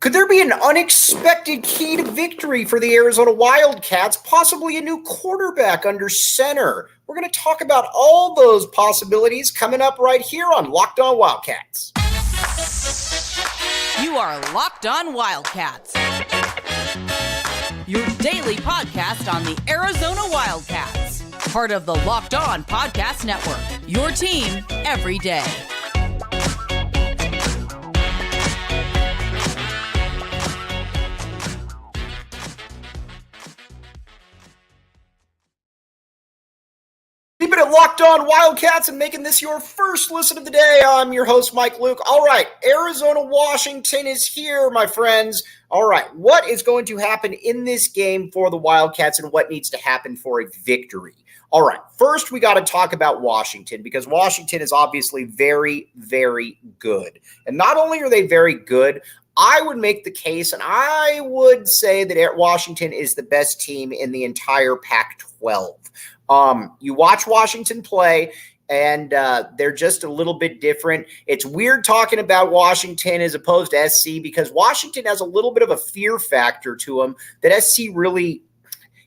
Could there be an unexpected key to victory for the Arizona Wildcats, possibly a new quarterback under center? We're going to talk about all those possibilities coming up right here on Locked On Wildcats. You are Locked On Wildcats, your daily podcast on the Arizona Wildcats, part of the Locked On Podcast Network, your team every day. Keep it at Locked On Wildcats and making this your first listen of the day. I'm your host, Mike Luke. All right, Arizona, Washington is here, my friends. All right, what is going to happen in this game for the Wildcats and what needs to happen for a victory? All right, first we got to talk about Washington because Washington is obviously very, very good. And not only are they very good, I would make the case, and I would say that Washington is the best team in the entire Pac-12. You watch Washington play, and they're just a little bit different. It's weird talking about Washington as opposed to SC because Washington has a little bit of a fear factor to them that SC really –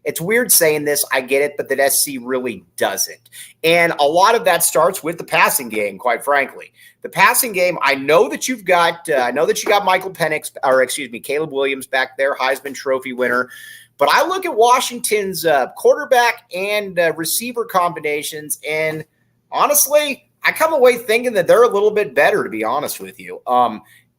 it's weird saying this, I get it, but that SC really doesn't. And a lot of that starts with the passing game, quite frankly. The passing game, I know that you've got Michael Penix, or excuse me, Caleb Williams back there, Heisman Trophy winner. But I look at Washington's quarterback and receiver combinations, and honestly, I come away thinking that they're a little bit better, to be honest with you.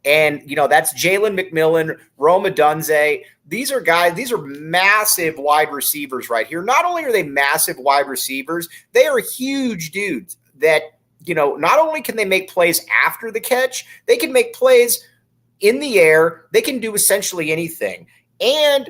And, you know, that's Jalen McMillan, Rome Odunze. These are guys, these are massive wide receivers right here. Not only are they massive wide receivers, they are huge dudes that, you know, not only can they make plays after the catch, they can make plays in the air. They can do essentially anything. And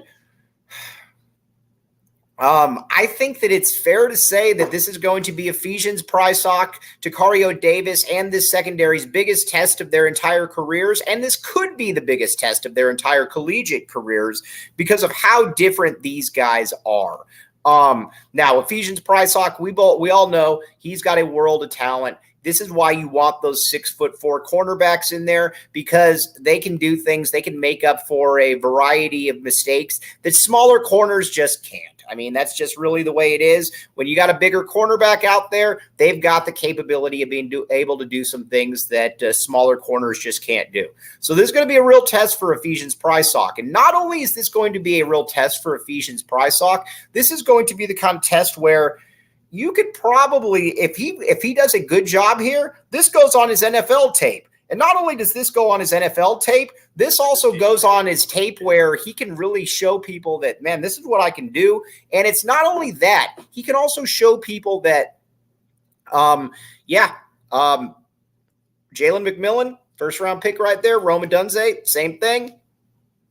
I think that it's fair to say that this is going to be Ephesians Prysock, Tacario Davis, and this secondary's biggest test of their entire careers. And this could be the biggest test of their entire collegiate careers because of how different these guys are. Now, Ephesians Prysock, we all know he's got a world of talent. This is why you want those 6'4" cornerbacks in there because they can do things. They can make up for a variety of mistakes that smaller corners just can't. I mean, that's just really the way it is. When you got a bigger cornerback out there, they've got the capability of being able to do some things that smaller corners just can't do. So this is going to be a real test for Ephesians Prysock. And not only is this going to be a real test for Ephesians Prysock, this is going to be the kind of test where you could probably, if he does a good job here, this goes on his NFL tape. And not only does this go on his NFL tape, this also goes on his tape where he can really show people that, man, this is what I can do. And it's not only that, he can also show people that, Jalen McMillan, first-round pick right there, Rome Odunze, same thing.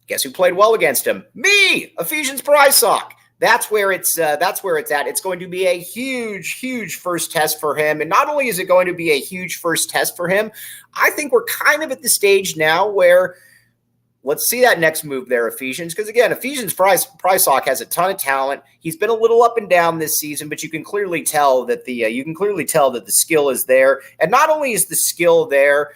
Guess who played well against him? Me, Ephesians Prysock. That's where it's at. It's going to be a huge, huge first test for him. And not only is it going to be a huge first test for him, I think we're kind of at the stage now where let's see that next move there, Ephesians. Because again, Ephesians Prysock has a ton of talent. He's been a little up and down this season, but you can clearly tell that the skill is there. And not only is the skill there,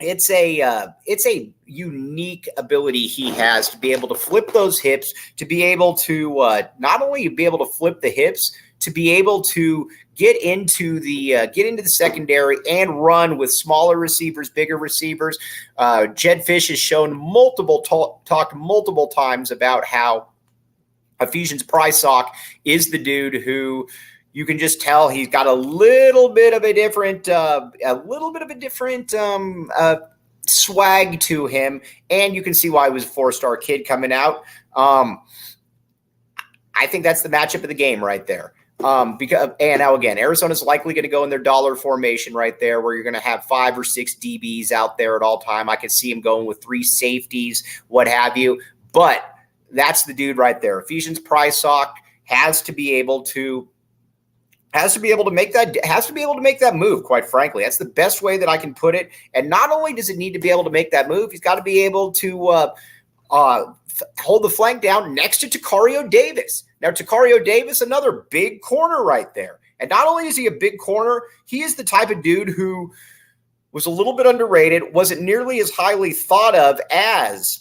it's a unique ability he has to be able to flip those hips, to be able to not only be able to flip the hips, to be able to get into the secondary and run with smaller receivers, bigger receivers. Jed Fish has shown talked multiple times about how Ephesians Prysock is the dude who you can just tell he's got a little bit of a different swag to him, and you can see why he was a 4-star kid coming out. I think that's the matchup of the game right there. Now again, Arizona's likely going to go in their dollar formation right there, where you're going to have 5 or 6 DBs out there at all time. I could see him going with 3 safeties, what have you. But that's the dude right there. Ephesians Prysock has to be able to make that move, quite frankly. That's the best way that I can put it. And not only does it need to be able to make that move, he's got to be able to hold the flank down next to Tacario Davis. Now, Tacario Davis, another big corner right there. And not only is he a big corner, he is the type of dude who was a little bit underrated, wasn't nearly as highly thought of as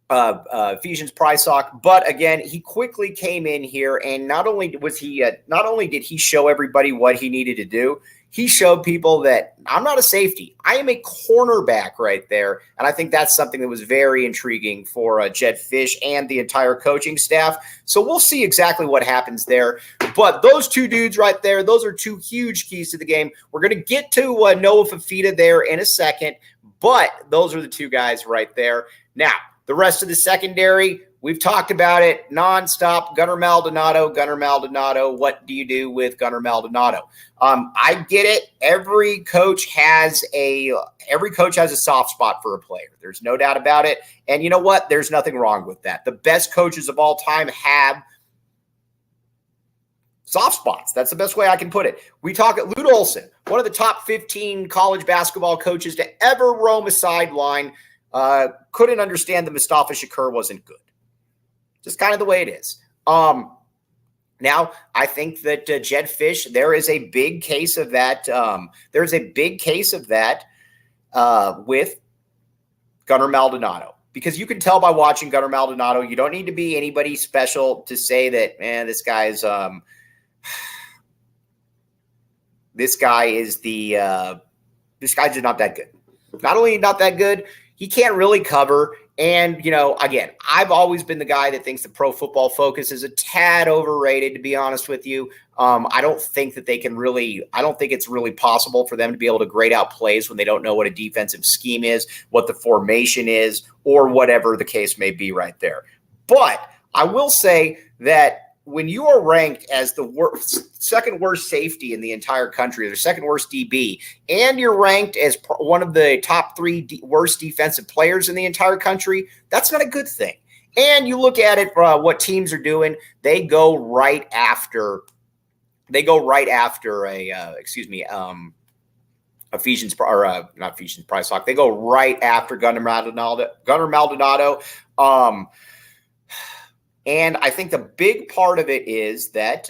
Ephesians Prysock, but again, he quickly came in here, and not only did he show everybody what he needed to do, he showed people that I'm not a safety. I am a cornerback right there. And I think that's something that was very intriguing for Jedd Fisch and the entire coaching staff. So we'll see exactly what happens there. But those two dudes right there, those are two huge keys to the game. We're going to get to Noah Fifita there in a second, but those are the two guys right there. Now, the rest of the secondary, we've talked about it nonstop. Gunnar Maldonado. What do you do with Gunnar Maldonado? I get it. Every coach has a soft spot for a player. There's no doubt about it. And you know what? There's nothing wrong with that. The best coaches of all time have soft spots. That's the best way I can put it. We talk at Lute Olson, one of the top 15 college basketball coaches to ever roam a sideline. Couldn't understand that Mustafa Shakur wasn't good. Just kind of the way it is. Now, I think that Jedd Fisch, there is a big case of that. There's a big case of that with Gunnar Maldonado. Because you can tell by watching Gunnar Maldonado, you don't need to be anybody special to say that, man, this guy's this guy's just not that good. Not only not that good, he can't really cover. And, again, I've always been the guy that thinks the Pro Football Focus is a tad overrated, to be honest with you. I don't think that I don't think it's really possible for them to be able to grade out plays when they don't know what a defensive scheme is, what the formation is, or whatever the case may be right there. But I will say that when you are ranked as the second worst safety in the entire country, or the second worst DB, and you're ranked as one of the top three worst defensive players in the entire country, that's not a good thing. And you look at it, what teams are doing, they go right after Ephesians, or not Ephesians Prysock. They go right after Gunnar Maldonado. And I think the big part of it is that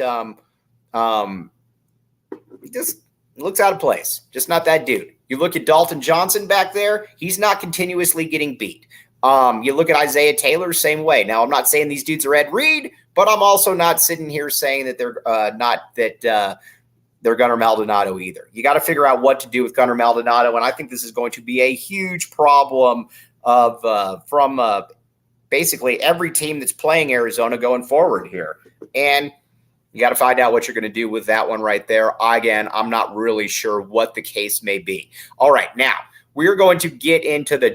he just looks out of place. Just not that dude. You look at Dalton Johnson back there, he's not continuously getting beat. You look at Isaiah Taylor, same way. Now, I'm not saying these dudes are Ed Reed, but I'm also not sitting here saying that they're Gunnar Maldonado either. You got to figure out what to do with Gunnar Maldonado, and I think this is going to be a huge problem from basically every team that's playing Arizona going forward here. And you got to find out what you're going to do with that one right there. Again, I'm not really sure what the case may be. All right, now we're going to get into the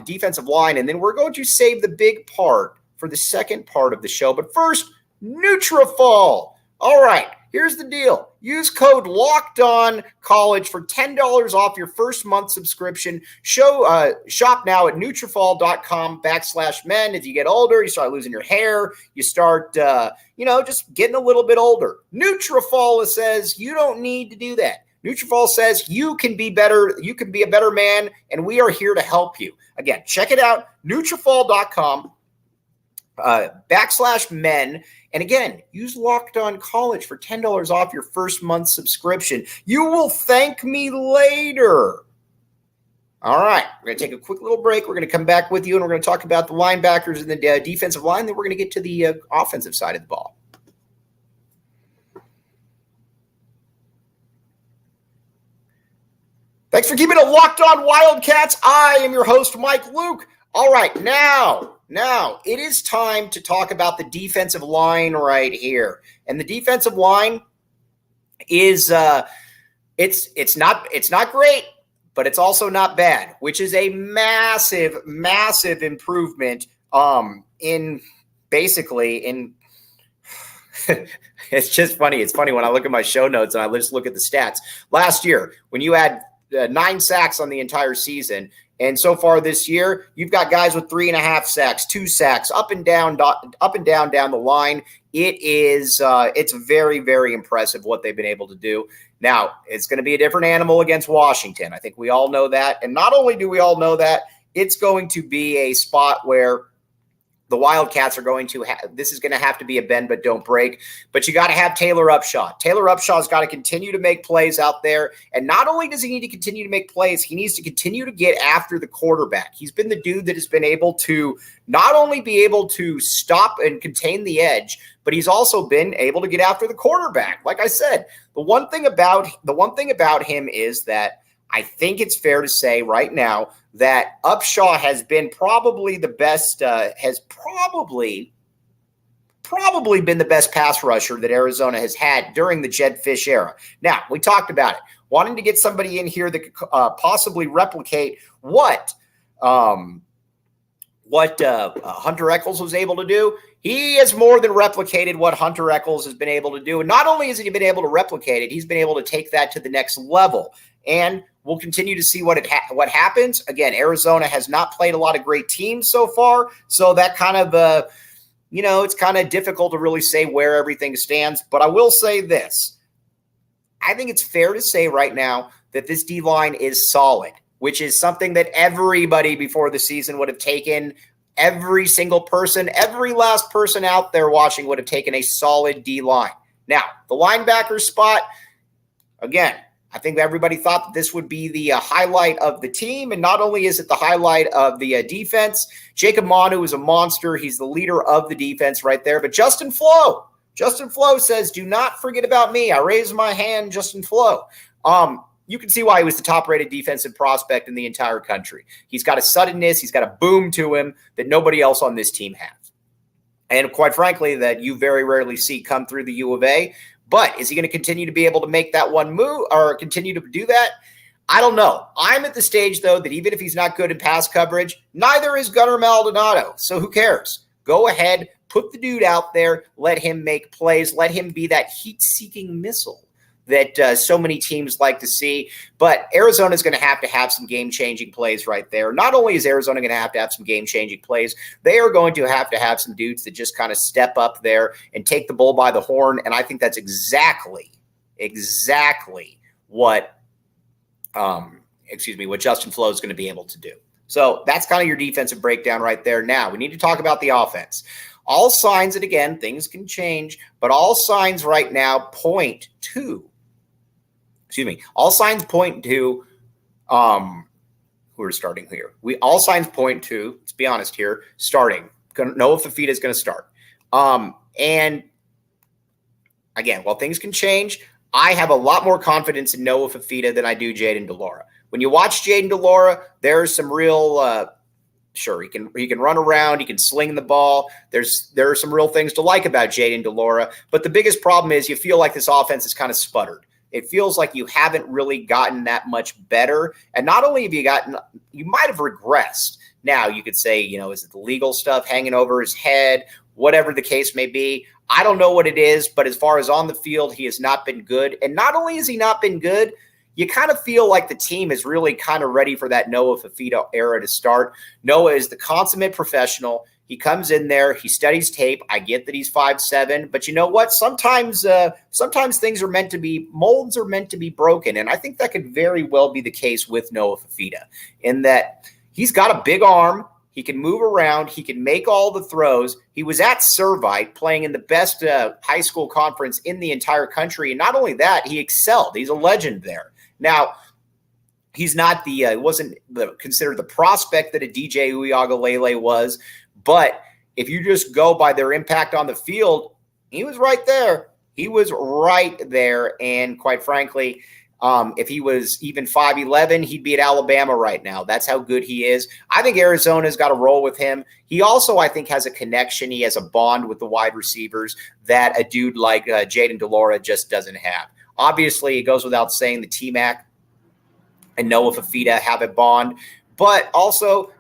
defensive line, and then we're going to save the big part for the second part of the show. But first, Nutrafol. All right, here's the deal. Use code LOCKEDONCollege for $10 off your first month subscription. Shop now at Nutrafol.com/men. As you get older, you start losing your hair. You start, just getting a little bit older. Nutrafol says you don't need to do that. Nutrafol says you can be better. You can be a better man, and we are here to help you. Again, check it out. Nutrafol.com/men. And again, use Locked On College for $10 off your first month subscription. You will thank me later. All right, we're going to take a quick little break. We're going to come back with you, and we're going to talk about the linebackers and the defensive line. Then we're going to get to the offensive side of the ball. Thanks for keeping it Locked On Wildcats. I am your host, Mike Luke. All right, now it is time to talk about the defensive line right here. And the defensive line is it's not great, but it's also not bad, which is a massive improvement in it's just funny. It's funny when I look at my show notes and I just look at the stats. Last year, when you had 9 sacks on the entire season, and so far this year, you've got guys with 3.5 sacks, 2 sacks, up and down the line. It's very, very impressive what they've been able to do. Now, it's going to be a different animal against Washington. I think we all know that. And not only do we all know that, it's going to be a spot where the Wildcats are going to this is going to have to be a bend but don't break. But you got to have Taylor Upshaw. Taylor Upshaw's got to continue to make plays out there. And not only does he need to continue to make plays, he needs to continue to get after the quarterback. He's been the dude that has been able to not only be able to stop and contain the edge, but he's also been able to get after the quarterback. Like I said, the one thing about him is that I think it's fair to say right now that Upshaw has been probably the best, has probably been the best pass rusher that Arizona has had during the Jedd Fisch era. Now, we talked about it. Wanting to get somebody in here that could possibly replicate what Hunter Echols was able to do. He has more than replicated what Hunter Echols has been able to do. And not only has he been able to replicate it, he's been able to take that to the next level. And we'll continue to see what happens. Again, Arizona has not played a lot of great teams so far. So that kind of, it's kind of difficult to really say where everything stands. But I will say this. I think it's fair to say right now that this D-line is solid, which is something that everybody before the season would have taken. Every single person, every last person out there watching would have taken a solid D-line. Now, the linebacker spot, again, I think everybody thought that this would be the highlight of the team, and not only is it the highlight of the defense, Jacob Manu is a monster. He's the leader of the defense right there. But Justin Flo says, do not forget about me. I raise my hand, Justin Flo. You can see why he was the top-rated defensive prospect in the entire country. He's got a suddenness. He's got a boom to him that nobody else on this team has. And quite frankly, that you very rarely see come through the U of A. But is he going to continue to be able to make that one move or continue to do that? I don't know. I'm at the stage, though, that even if he's not good in pass coverage, neither is Gunnar Maldonado. So who cares? Go ahead, put the dude out there, let him make plays, let him be that heat-seeking missile that so many teams like to see. But Arizona's going to have some game-changing plays right there. Not only is Arizona going to have some game-changing plays, they are going to have some dudes that just kind of step up there and take the bull by the horn. And I think that's exactly what Justin Flo is going to be able to do. So that's kind of your defensive breakdown right there. Now, we need to talk about the offense. All signs, and again, things can change, but all signs right now point to all signs point to who are starting here. All signs point to, let's be honest here, starting. Noah Fifita is going to start. And again, while things can change, I have a lot more confidence in Noah Fifita than I do Jayden de Laura. When you watch Jayden de Laura, there's some real sure, he can run around, he can sling the ball. There are some real things to like about Jayden de Laura, but the biggest problem is you feel like this offense is kind of sputtered. It feels like you haven't really gotten that much better. And not only have you might have regressed. Now you could say, is it the legal stuff hanging over his head? Whatever the case may be. I don't know what it is, but as far as on the field, he has not been good. And not only has he not been good, you kind of feel like the team is really kind of ready for that Noah Fifita era to start. Noah is the consummate professional. He comes in there, he studies tape. I get that he's 5'7", but you know what? Sometimes things are meant to be, molds are meant to be broken. And I think that could very well be the case with Noah Fifita in that he's got a big arm. He can move around. He can make all the throws. He was at Servite playing in the best high school conference in the entire country. And not only that, he excelled. He's a legend there. Now, he's not wasn't considered the prospect that a DJ Uiagalelei was, but if you just go by their impact on the field, he was right there. He was right there, and quite frankly, if he was even 5'11", he'd be at Alabama right now. That's how good he is. I think Arizona's got to roll with him. He also, I think, has a connection. He has a bond with the wide receivers that a dude like Jayden de Laura just doesn't have. Obviously, it goes without saying the T-Mac and Noah Fifita have a bond. But also,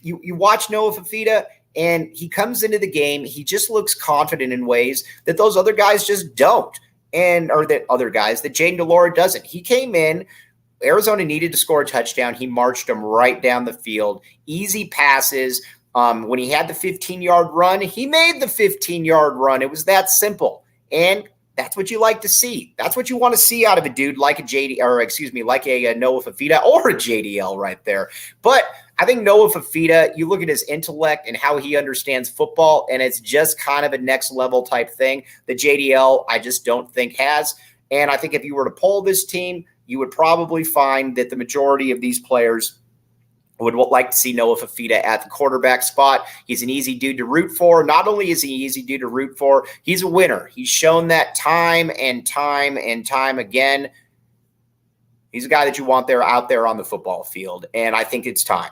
you watch Noah Fifita, and he comes into the game. He just looks confident in ways that those other guys just don't. Or that other guys that Jayden de Laura doesn't. He came in, Arizona needed to score a touchdown. He marched them right down the field. Easy passes. When he had the 15-yard run, he made the 15-yard run. It was that simple. And that's what you like to see. That's what you want to see out of a dude like a Noah Fifita or a JDL right there. But I think Noah Fifita, you look at his intellect and how he understands football, and it's just kind of a next level type thing that JDL I just don't think has. And I think if you were to poll this team, you would probably find that the majority of these players would like to see Noah Fifita at the quarterback spot. He's an easy dude to root for. Not only is he an easy dude to root for, he's a winner. He's shown that time and time and time again. He's a guy that you want out there on the football field, and I think it's time.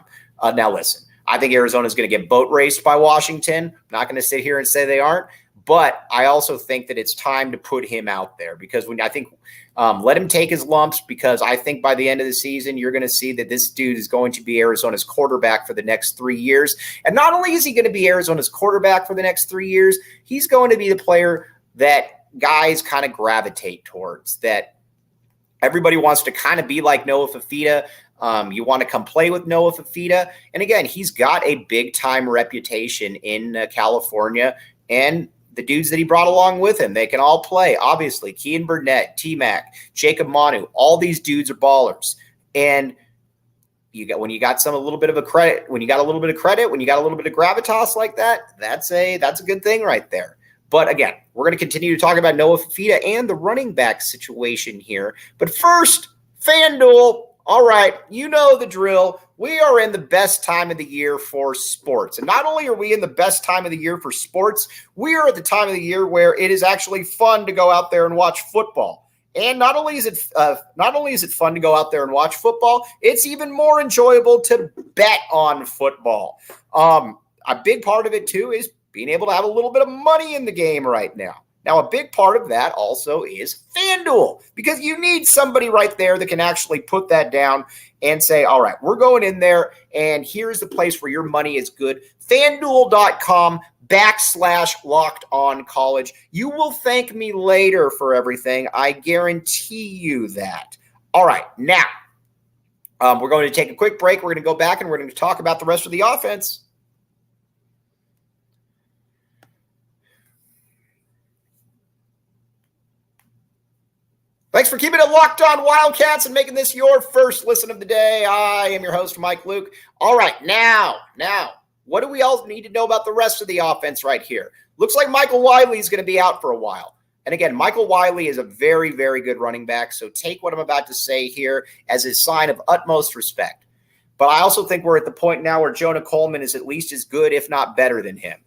Now, listen, I think Arizona's going to get boat raced by Washington. I'm not going to sit here and say they aren't, but I also think that it's time to put him out there because let him take his lumps, because I think by the end of the season, you're going to see that this dude is going to be Arizona's quarterback for the next 3 years. And not only is he going to be Arizona's quarterback for the next 3 years, he's going to be the player that guys kind of gravitate towards, that everybody wants to kind of be like Noah Fifita. You want to come play with Noah Fifita. And again, he's got a big-time reputation in California, and the dudes that he brought along with him, they can all play. Obviously, Kean Burnett, T-Mac, Jacob Manu, all these dudes are ballers. And when you got a little bit of credit, when you got a little bit of gravitas like that, that's a good thing right there. But again, we're going to continue to talk about Noah Fifita and the running back situation here. But first, FanDuel. All right, you know the drill. We are in the best time of the year for sports. And not only are we in the best time of the year for sports, we are at the time of the year where it is actually fun to go out there and watch football. And not only is it fun to go out there and watch football, it's even more enjoyable to bet on football. A big part of it, too, is being able to have a little bit of money in the game right now. Now, a big part of that also is FanDuel, because you need somebody right there that can actually put that down and say, all right, we're going in there, and here's the place where your money is good. FanDuel.com/LockedOnCollege. You will thank me later for everything. I guarantee you that. All right, now, we're going to take a quick break. We're going to go back, and we're going to talk about the rest of the offense. Thanks for keeping it locked on Wildcats and making this your first listen of the day. I am your host, Mike Luke. All right, now, what do we all need to know about the rest of the offense right here? Looks like Michael Wiley is going to be out for a while. And again, Michael Wiley is a very, very good running back, so take what I'm about to say here as a sign of utmost respect. But I also think we're at the point now where Jonah Coleman is at least as good, if not better than him.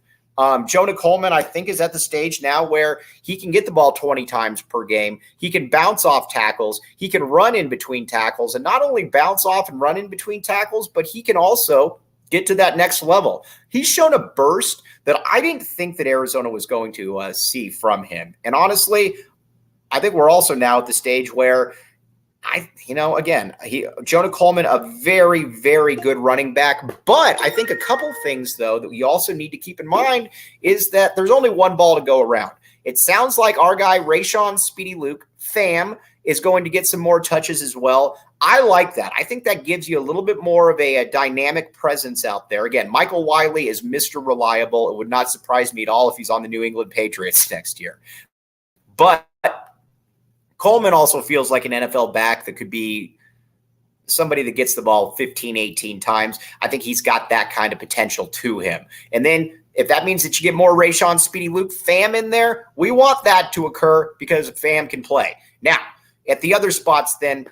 Jonah Coleman, I think, is at the stage now where he can get the ball 20 times per game. He can bounce off tackles. He can run in between tackles, and not only bounce off and run in between tackles, but he can also get to that next level. He's shown a burst that I didn't think that Arizona was going to see from him. And honestly, I think we're also now at the stage where Jonah Coleman, a very, very good running back. But I think a couple things, though, that we also need to keep in mind is that there's only one ball to go around. It sounds like our guy, Rayshon Speedy Luke, Fam, is going to get some more touches as well. I like that. I think that gives you a little bit more of a dynamic presence out there. Again, Michael Wiley is Mr. Reliable. It would not surprise me at all if he's on the New England Patriots next year. But Coleman also feels like an NFL back that could be somebody that gets the ball 15, 18 times. I think he's got that kind of potential to him. And then if that means that you get more Rayshon Speedy Luke Fam in there, we want that to occur because Fam can play. Now, at the other spots then,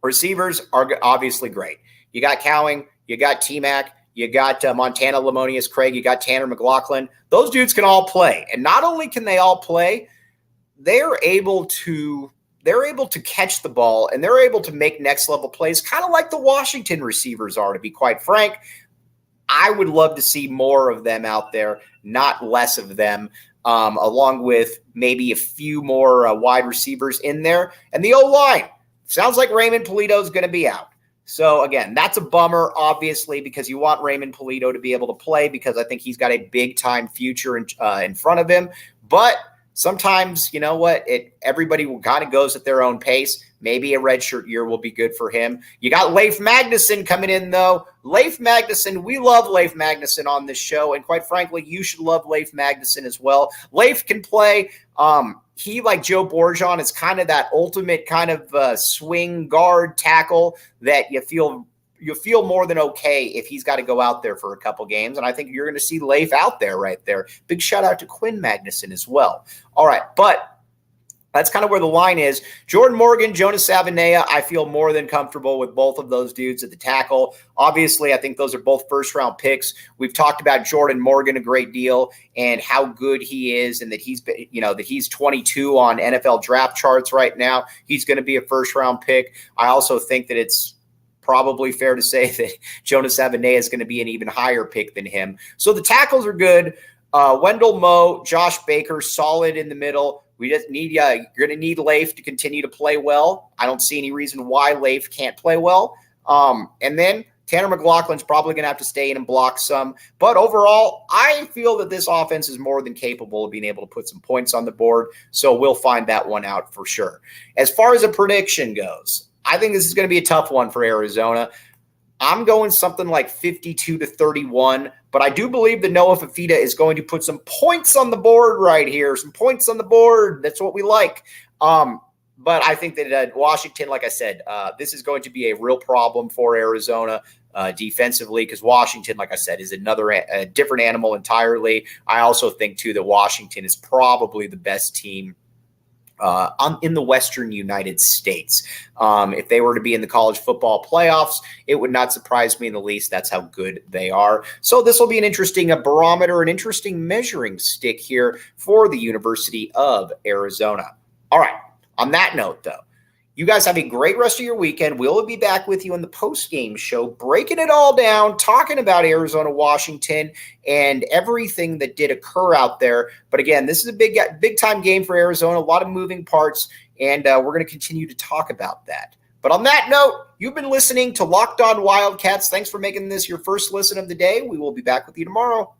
receivers are obviously great. You got Cowing, you got T-Mac, you got Montana Lamonius Craig, you got Tanner McLaughlin. Those dudes can all play. And not only can they all play, they're able to catch the ball, and they're able to make next level plays, kind of like the Washington receivers are, to be quite frank. I would love to see more of them out there, not less of them, along with maybe a few more wide receivers in there. And the O-line, sounds like Raymond Polito is going to be out. So, again, that's a bummer, obviously, because you want Raymond Polito to be able to play, because I think he's got a big-time future in front of him. But sometimes, you know what, everybody kind of goes at their own pace. Maybe a redshirt year will be good for him. You got Leif Magnuson coming in, though. Leif Magnuson, we love Leif Magnuson on this show, and quite frankly, you should love Leif Magnuson as well. Leif can play. He, like Joe Borjon, is kind of that ultimate kind of swing guard tackle that you feel you'll feel more than okay if he's got to go out there for a couple games. And I think you're going to see Leif out there right there. Big shout out to Quinn Magnuson as well. All right, but that's kind of where the line is. Jordan Morgan, Jonas Savanea, I feel more than comfortable with both of those dudes at the tackle. Obviously, I think those are both first-round picks. We've talked about Jordan Morgan a great deal and how good he is, and that he's 22 on NFL draft charts right now. He's going to be a first-round pick. I also think that it's probably fair to say that Jonas Savanea is going to be an even higher pick than him. So the tackles are good. Wendell Moe, Josh Baker, solid in the middle. We just need you're going to need Leif to continue to play well. I don't see any reason why Leif can't play well. And then Tanner McLaughlin's probably going to have to stay in and block some. But overall, I feel that this offense is more than capable of being able to put some points on the board. So we'll find that one out for sure. As far as a prediction goes, I think this is going to be a tough one for Arizona. I'm going something like 52-31, but I do believe that Noah Fifita is going to put some points on the board right here. Some points on the board. That's what we like. But I think that Washington, like I said, this is going to be a real problem for Arizona defensively, because Washington, like I said, is a different animal entirely. I also think, too, that Washington is probably the best team in the Western United States. If they were to be in the college football playoffs, it would not surprise me in the least. That's how good they are. So this will be an interesting barometer, an interesting measuring stick here for the University of Arizona. All right. On that note, though, you guys have a great rest of your weekend. We'll be back with you on the post-game show, breaking it all down, talking about Arizona, Washington, and everything that did occur out there. But again, this is a big-time game for Arizona, a lot of moving parts, and we're going to continue to talk about that. But on that note, you've been listening to Locked On Wildcats. Thanks for making this your first listen of the day. We will be back with you tomorrow.